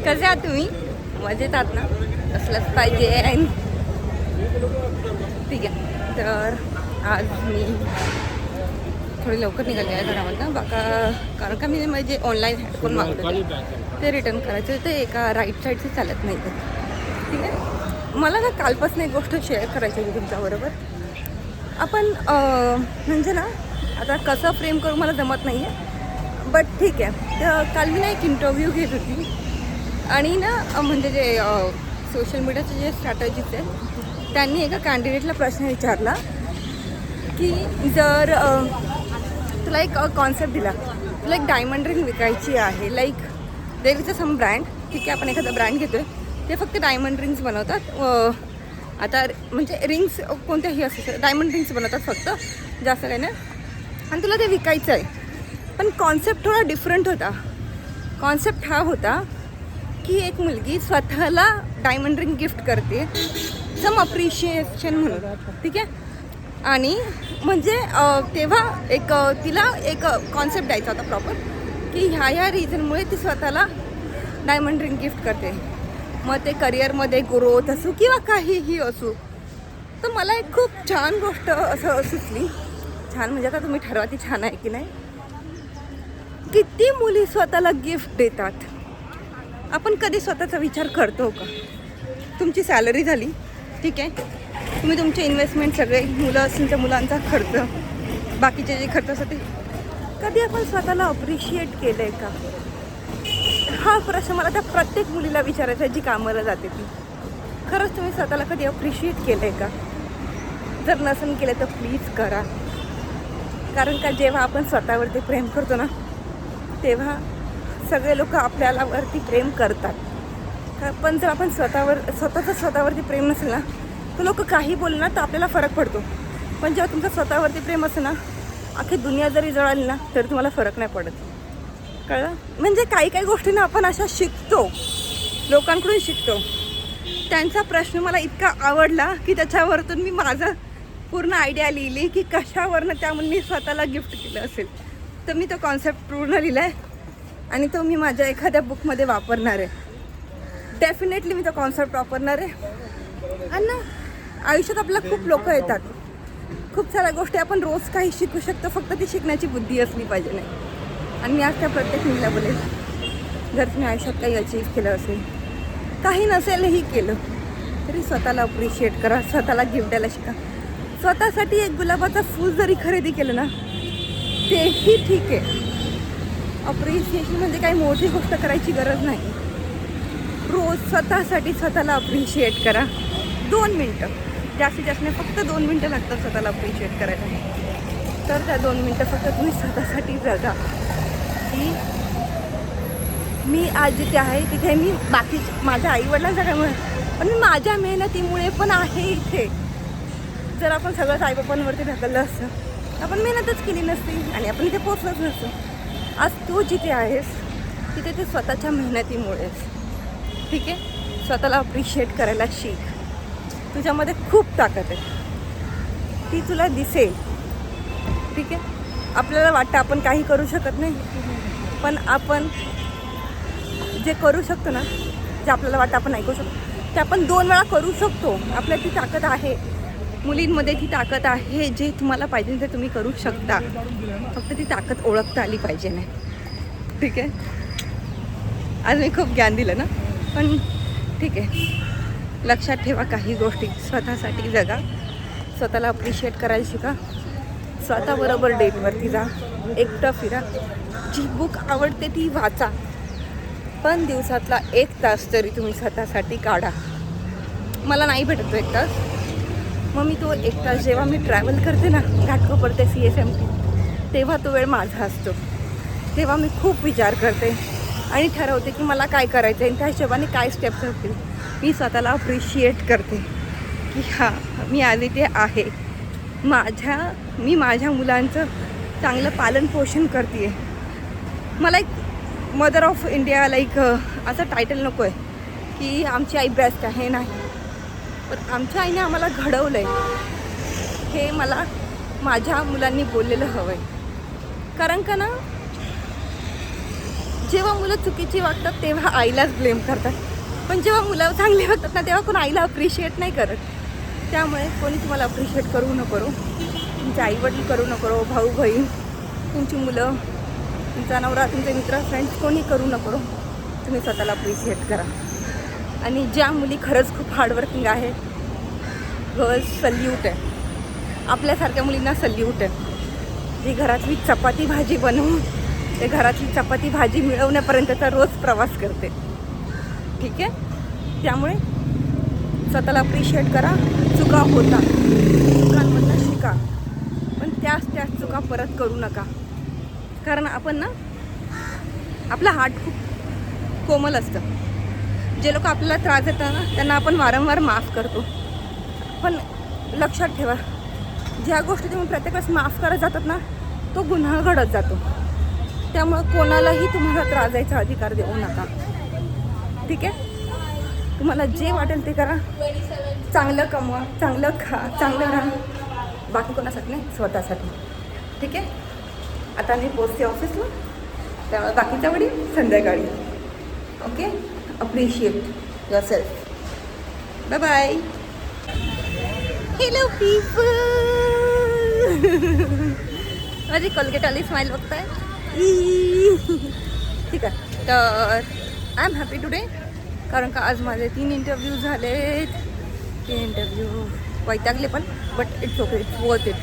कसे आहात तुम्ही? मजेत आहात ना? असलंच पाहिजे. ठीक आहे. तर आज मी थोडी लवकर निघाली आहे घरामधनं कारण का मी म्हणजे ऑनलाईन हेडफोन मागवले होते ते रिटर्न करायचे ते एका राईट साईडचे चालत नाही. ठीक आहे. मला ना कालपासून एक गोष्ट शेअर करायची होती तुमच्याबरोबर. आपण म्हणजे ना आता कसं फ्रेम करू मला जमत नाही आहे, बट ठीक आहे. तर काल मी ना एक इंटरव्ह्यू घेत होती आणि ना म्हणजे जे सोशल मीडियाचे जे स्ट्रॅटजीज आहे त्यांनी एका कॅन्डिडेटला प्रश्न विचारला की जर तुला एक कॉन्सेप्ट दिला, तुला एक डायमंड रिंग विकायची आहे, like there is a some brand. ठीक आहे, आपण एखादा ब्रँड घेतो आहे, ते फक्त डायमंड रिंग्स बनवतात. आता म्हणजे रिंग्स कोणत्याही असू शकतात, डायमंड रिंग्स बनवतात फक्त, जास्त काही नाही. आणि तुला ते विकायचं आहे, पण कॉन्सेप्ट थोडा डिफरंट होता. कॉन्सेप्ट हा होता की एक मुलगी स्वतःला डायमंड रिंग गिफ्ट करते सम अप्रिशिएशन म्हणून. ठीक आहे. आणि म्हणजे तेव्हा एक तिला एक कॉन्सेप्ट द्यायचा होता प्रॉपर की ह्या रिझनमुळे ती स्वतःला डायमंड रिंग गिफ्ट करते. मग ते करिअरमध्ये ग्रोथ असू किंवा काहीही असू. तर मला एक खूप छान गोष्ट असं सुचली. छान म्हणजे आता तुम्ही ठरवा ती छान आहे की नाही. किती मुली स्वतःला गिफ्ट देतात. आपण कधी स्वतःचा विचार करतो का? तुमची सॅलरी झाली, ठीक आहे, तुम्ही तुमचे इन्व्हेस्टमेंट सगळे मुलं असेल तर मुलांचा खर्च, बाकीचे जे खर्च असतात ते कधी आपण स्वतःला अप्रिशिएट केलं आहे का? हा प्रश्न मला त्या प्रत्येक मुलीला विचारायचा आहे जी कामाला जाते ती. खरंच तुम्ही स्वतःला कधी अप्रिशिएट केलं आहे का? जर नसेल केलं तर प्लीज करा. कारण का जेव्हा आपण स्वतःवरती प्रेम करतो ना तेव्हा सगळे लोक आपल्याला वरती प्रेम करतात. पण जर आपण स्वतःवरती प्रेम नसेल ना तर लोक काही बोलले ना तर आपल्याला फरक पडतो. पण जेव्हा तुमचं स्वतःवरती प्रेम असेल ना, अख्खी दुनिया जरी जळाली ना तरी तुम्हाला फरक नाही पडत. कळलं? म्हणजे काही काही गोष्टींना आपण अशा शिकतो, लोकांकडून शिकतो. त्यांचा प्रश्न मला इतका आवडला की त्याच्यावरतून मी माझं पूर्ण आयडिया लिहिली की कशावरनं त्या मुलींनी स्वतःला गिफ्ट केलं असेल. तर मी तो कॉन्सेप्ट पूर्ण लिहिला आहे आणि तो मी माझ्या एखाद्या बुकमध्ये वापरणार आहे. डेफिनेटली मी तो कॉन्सेप्ट वापरणार आहे. आणि ना आयुष्यात आपल्याला खूप लोक येतात, खूप साऱ्या गोष्टी आपण रोज काही शिकू शकतो, फक्त ती शिकण्याची बुद्धी असली पाहिजे नाही. आणि मी आज त्या प्रत्येक मुलीला बोलेल, जर तुम्ही आयुष्यात काही अचीव केलं असेल, काही नसेलही केलं तरी स्वतःला अप्रिशिएट करा, स्वतःला गिफ्ट द्यायला शिका. स्वतःसाठी एक गुलाबाचं फूल जरी खरेदी केलं ना तेही ठीक आहे. अप्रिशिएशन म्हणजे काही मोठी गोष्ट करायची गरज नाही. रोज स्वतःसाठी स्वतःला अप्रिशिएट करा. 2 मिनटं, जास्तीत जास्त नाही, फक्त 2 मिनटं लागतात स्वतःला अप्रिशिएट करायला. तर त्या 2 मिनटं फक्त तुम्ही स्वतःसाठी जगा की मी आज जिथे आहे तिथे मी बाकी माझ्या आईवडिलांचा काय, पण मी माझ्या मेहनतीमुळे पण आहे इथे. जर आपण सगळंच आईबापांवरती ढकललं असतं, आपण मेहनतच केली नसती आणि आपण इथे पोचलोच नसतो. आज तू जिथे आहेस तिथे ते स्वतःच्या मेहनतीमुळेच. ठीक आहे. स्वतःला अप्रिशिएट करायला शिक. तुझ्यामध्ये खूप ताकद आहे, ती तुला दिसेल. ठीक आहे. आपल्याला वाटतं आपण काही करू शकत नाही, पण आपण जे करू शकतो ना, जे आपल्याला वाटतं आपण नाही करू शकतो ते आपण 2 वेळा करू शकतो. आपल्यात ती ताकद आहे, मुलींमध्ये ती ताकद आहे. जे तुम्हाला पाहिजे ते तुम्ही करू शकता, फक्त ती ताकद ओळखता आली पाहिजे नाही. ठीक आहे. आज मी खूप ज्ञान दिलं ना, पण ठीक आहे. लक्षात ठेवा काही गोष्टी. स्वतःसाठी जगा, स्वतःला अप्रिशिएट करायला शिका, स्वतःबरोबर डेटवरती जा, एकटं फिरा, जी बुक आवडते ती वाचा, पण दिवसातला 1 तास तरी तुम्ही स्वतःसाठी काढा. मला नाही भेटत तो 1 तास, मग मी तो 1 तास जेव्हा मी ट्रॅव्हल करते ना घाटकोपर ते CSMT, तेव्हा तो वेळ माझा असतो. तेव्हा मी खूप विचार करते आणि ठरवते की मला काय करायचं आहे आणि त्या हिशोबाने काय स्टेप्स असतील. मी स्वतःला अप्रिशिएट करते की हां, मी आज इथे आहे, मी माझ्या मुलांचं चांगलं पालनपोषण करते आहे. मला एक मदर ऑफ इंडिया लाईक असं टायटल नको आहे की आमची आई बेस्ट आहे, नाही. पण आमच्या आईने आम्हाला घडवलं आहे हे मला माझ्या मुलांनी बोललेलं हवं आहे. कारण का ना जेव्हा मुलं चुकीची वागतात तेव्हा आईलाच ब्लेम करतात, पण जेव्हा मुलं चांगली वागतात ना तेव्हा कोण आईला अप्रिशिएट नाही करत. त्यामुळे कोणी तुम्हाला अप्रिशिएट करू नको, तुमचे आईवडील करू नको, भाऊ बहीण, तुमची मुलं, तुमचा नवरा, तुमचे मित्र, फ्रेंड्स, कोणी करू नको. तुम्ही स्वतःला अप्रिशिएट करा. आणि ज्या मुली खरंच खूप हार्डवर्किंग आहेत, गर्ल्स, सल्यूट आहे. आपल्यासारख्या मुलींना सल्यूट आहे. जी घरातली चपाती भाजी बनवून ते घरातली चपाती भाजी मिळवण्यापर्यंतचा रोज प्रवास करते. ठीक आहे, त्यामुळे स्वतःला अप्रिशिएट करा. चुका होता, चुकांमधनं शिका, पण त्याच चुका परत करू नका. कारण आपण ना, आपला हार्ट खूप कोमल असतं. जे लोक आपल्याला त्रास देतात ना त्यांना आपण वारंवार माफ करतो. पण लक्षात ठेवा, ज्या गोष्टी तुम्ही प्रत्येक वेळेस माफ करत जातात ना तो गुन्हा घडत जातो. त्यामुळं कोणालाही तुम्हाला त्रास द्यायचा अधिकार देऊ नका. ठीक आहे, तुम्हाला जे वाटेल ते करा. चांगलं कमवा, चांगलं खा, चांगलं राहा. बाकी कोणासाठी नाही, स्वतःसाठी. ठीक आहे, आता मी पोचते ऑफिसला, त्यामुळे बाकीच्या वेळी संध्याकाळी. Okay, appreciate yourself. Bye bye. Hello people. माझी कोलगेट आली, स्माईल बघताय. ठीक आहे, तर आय एम हॅपी टुडे, कारण का आज माझे 3 इंटरव्ह्यू झालेत. 3 इंटरव्ह्यू वैतागले पण, but it's okay, it's worth it.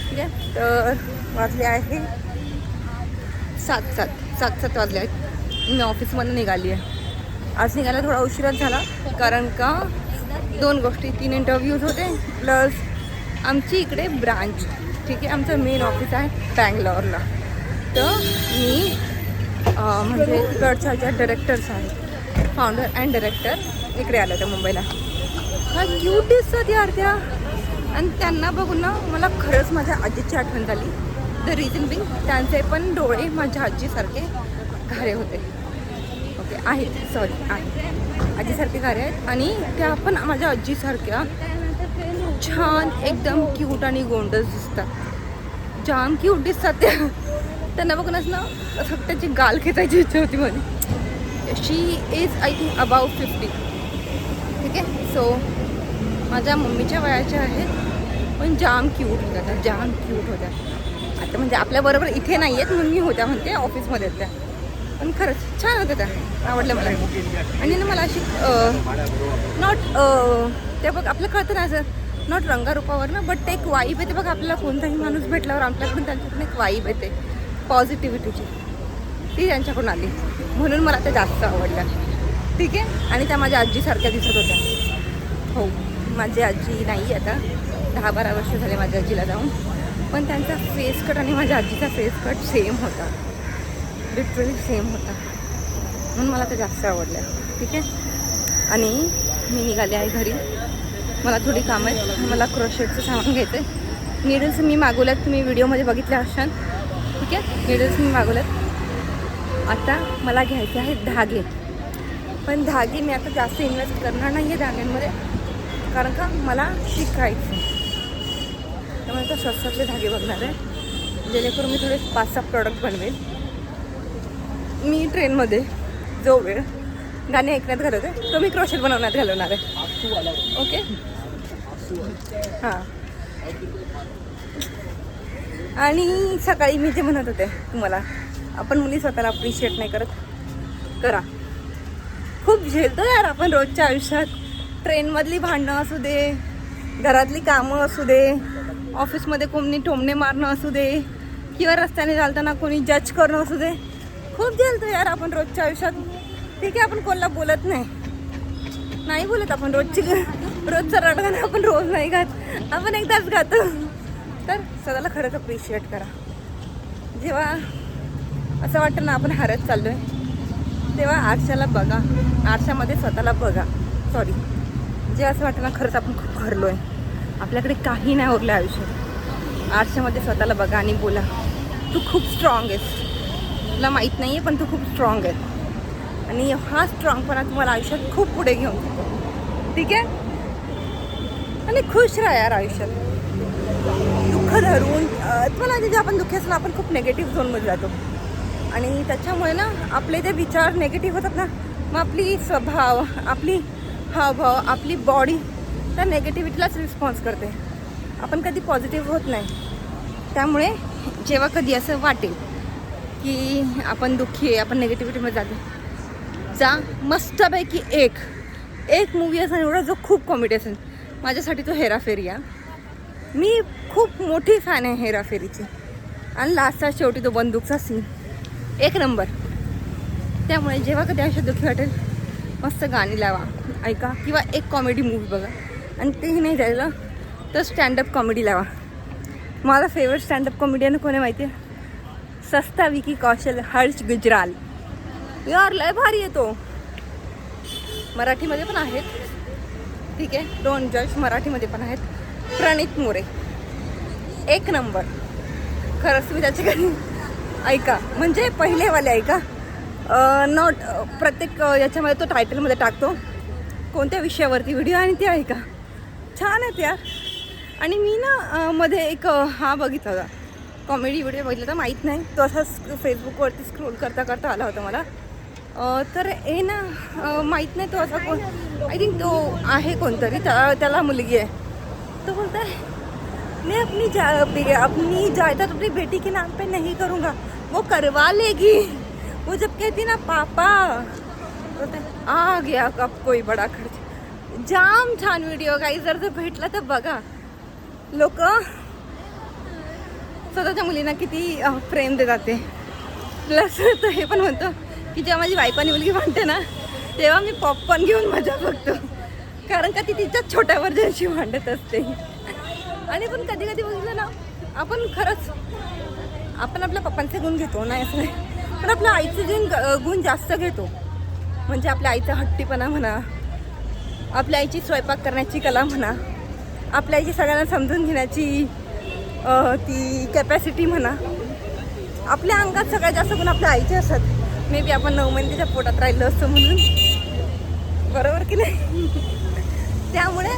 ठीक आहे, तर वाजले आहे 7 वाजले आहेत. मी ऑफिसमधून निघाली आहे. आज निघायला थोडा उशिराच झाला, कारण का 2 गोष्टी, 3 इंटरव्ह्यूज होते, प्लस आमची इकडे ब्रांच. ठीक आहे, आमचं मेन ऑफिस आहे बँगलोरला. तर मी म्हणजे तिकडच्या ज्या डायरेक्टर्स आहेत, फाउंडर अँड डायरेक्टर, इकडे आल्या त्या मुंबईला. हा क्यूट दिसतात यार त्या, आणि त्यांना बघून ना मला खरंच माझ्या आजीची आठवण झाली. द रिझन बिंग, त्यांचे पण डोळे माझ्या आजीसारखे घारे होते. ओके, आहेत, सॉरी, आहेत आजीसारखे घारे आहेत. आणि त्या पण माझ्या आजीसारख्या छान एकदम क्यूट आणि गोंडस दिसतात. जाम क्यूट दिसतात त्या. त्यांना बघूनच ना फक्त त्याची गाल खेचायची इच्छा होती माझी. शी इज आय थिंक अबाउट 50. ठीक आहे, सो माझ्या मम्मीच्या वयाच्या आहेत, पण जाम क्यूट होत्या त्या, जाम क्यूट होत्या. आता म्हणजे आपल्याबरोबर इथे नाही आहेत, मम्मी होत्या म्हणते, ऑफिसमध्ये त्या, पण खरंच छान होत्या त्या, आवडल्या मला. आणि ना मला अशी नॉट ते बघ आपलं कळतं ना असं, नॉट रंगारूपावर ना, बट ते एक वाईब येते बघ. आपल्याला कोणताही माणूस भेटल्यावर आपल्याकडून त्यांच्याकडून एक वाईब येते पॉझिटिव्हिटीची, ती त्यांच्याकडून आली, म्हणून मला त्या जास्त आवडल्या. ठीक आहे, आणि त्या माझ्या आजीसारख्या दिसत होत्या. हो, माझी आजी नाही आता, 10-12 वर्ष झाले माझ्या आजीला जाऊन, पण त्यांचा फेस कट आणि माझ्या आजीचा फेस कट सेम होता, लिटरली सेम होता, म्हणून मला त्या जास्त आवडल्या. ठीक आहे, आणि मी निघाले आहे घरी. मला थोडी कामं आहेत, मला क्रोशेटचं सामान घ्यायचं आहे. नीडल्स मी मागवल्यात, तुम्ही व्हिडिओमध्ये बघितल्या असाल. ठीक आहे, नीडल्स मी मागवल्यात. आता मला घ्यायचे आहेत धागे, पण धागे मी आता जास्त इन्व्हेस्ट करणार नाही आहे धाग्यांमध्ये, कारण का मला शिकायचं. त्यामुळे आता स्वस्तातले धागे बघणार आहे, जेणेकरून मी थोडे 5-6 प्रॉडक्ट बनवेल. मी ट्रेनमध्ये जो वेळ गाणे ऐकण्यात घालवते तो मी क्रोशेट बनवण्यात घालवणार आहे. ओके, हां. आणि सकाळी मी जे म्हणत होते तुम्हाला, आपण मुली स्वतःला अप्रिशिएट नाही करत, करा. खूप झेलतो यार आपण रोजच्या आयुष्यात. ट्रेनमधली भांडणं असू दे, घरातली कामं असू दे, ऑफिसमध्ये कोणी टोमणे मारणं असू दे, किंवा रस्त्याने चालताना कोणी जज करणं असू दे, खूप झेलतो यार आपण रोजच्या आयुष्यात. ठीक आहे, आपण कोणाला बोलत नाही बोलत, आपण रोजचा रडगाणं आपण रोज नाही गात, आपण एकदाच गातो. तर स्वतःला खरंच अप्रिशिएट करा. जेव्हा असं वाटतं ना आपण हरत चाललो आहे, तेव्हा आरशाला बघा, आरशामध्ये स्वतःला बघा. सॉरी, जेव्हा असं वाटतं ना खरंच आपण खूप हरलो आहे, आपल्याकडे काही नाही उरलं आयुष्यात, आरशामध्ये स्वतःला बघा आणि बोला, तू खूप स्ट्रॉंग आहेस. तुला माहीत नाही आहे, पण तू खूप स्ट्रॉंग आहे. आणि हा स्ट्रॉंगपणा तुम्हाला आयुष्यात खूप पुढे घेऊन जातो. ठीक आहे, आणि खुश राहा यार आयुष्यात. दुःख धरून तुम्हाला जेव्हा आपण दुःखी असलो आपण खूप निगेटिव्ह झोनमध्ये जातो, आणि त्याच्यामुळे ना आपले ते विचार नेगेटिव्ह होतात ना, मग आपली स्वभाव, आपली हावभाव, आपली बॉडी त्या नेगेटिव्हिटीलाच रिस्पॉन्स करते. आपण कधी पॉझिटिव्ह होत नाही. त्यामुळे जेव्हा कधी असं वाटेल की आपण दुःखी आहे, आपण नेगेटिव्हिटीमध्ये जा मस्तपैकी एक मूवी असा एवढा जो खूप कॉमेडी असेल. माझ्यासाठी तो हेराफेरी आहे. मी खूप मोठी फॅन आहे हेराफेरीची. आणि लास्टचा शेवटी तो बंदूकचा सीन एक नंबर. त्यामुळे जेव्हा कधी आयुष्यात दुःखी वाटेल मस्त गाणी लावा, ऐका, किंवा एक कॉमेडी मूवी बघा. आणि तेही नाही झालं तर स्टँडअप कॉमेडी लावा. माझा फेवरेट स्टँडअप कॉमेडियन कोणी माहिती आहे? सस्ता विकी कौशल, हर्ष गुजराल. यार लय भारी येतो. मराठीमध्ये पण आहेत, ठीक आहे, डोंट जज. मराठीमध्ये पण आहेत. प्रणित मोरे एक नंबर. खरंच तुम्ही त्याचे काही ऐका, म्हणजे पहिलेवाले ऐका. नॉट प्रत्येक याच्यामध्ये तो टायटलमध्ये टाकतो कोणत्या विषयावरती व्हिडिओ, आणि ते ऐका, छान आहेत यार. आणि मी ना मध्ये एक हा बघितला होता, कॉमेडी व्हिडिओ बघितला होता, माहीत नाही, तो असाच फेसबुकवरती स्क्रोल करता करता आला होता मला. तर हे ना माहीत नाही तो असा कोण, आय थिंक तो आहे कोणतरी, त्याला मुलगी आहे. तो बोलता है मैं अपनी जायदाद अपनी बेटी के नाम पे नहीं करूँगा, वो करवा लेगी. वो जब कहती ना पापा, आ गया अब कोई बड़ा खर्च. जाम छान व्हिडिओ काही, जर भेटला तर बघा. लोक स्वतःच्या मुलींना किती प्रेम देतात ते. प्लस तर हे पण म्हणतो की जेव्हा माझी वाईफ आणि मुलगी म्हणते ना, तेव्हा मी पॉपकॉर्न घेऊन मजा बघतो, कारण का ती तिच्या छोट्या वर्जनशी भांडत असते. आणि पण कधी कधी बघितलं ना, आपण खरंच आपण आपल्या पप्पांचे गुण घेतो, नाही असं नाही, पण आपल्या आईचे गुण जास्त घेतो. म्हणजे आपल्या आईचा हट्टीपणा म्हणा, आपल्या आईची स्वयंपाक करण्याची कला म्हणा, आपल्या आईची सगळ्यांना समजून घेण्याची ती कॅपॅसिटी म्हणा. आपल्या अंगात सगळ्यात जास्त गुण आपल्या आईचे असतात. मे बी आपण 9 महिन्याच्या पोटात राहिलो असतं म्हणून, बरोबर की नाही? त्यामुळे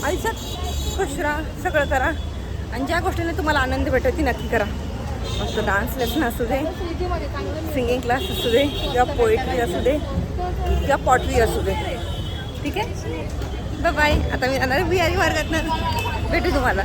आयुष्यात खुश राहा, सगळं करा, आणि ज्या गोष्टीने तुम्हाला आनंद भेटतो ती नक्की करा. मग तो डान्स लेसन असू दे, सिंगिंग क्लास असू दे, किंवा पोएट्री असू दे, किंवा पॉटरी असू दे. ठीक आहे, बाय बाय. आता मी जाणार बिहारी मार्गातनं, भेटू तुम्हाला.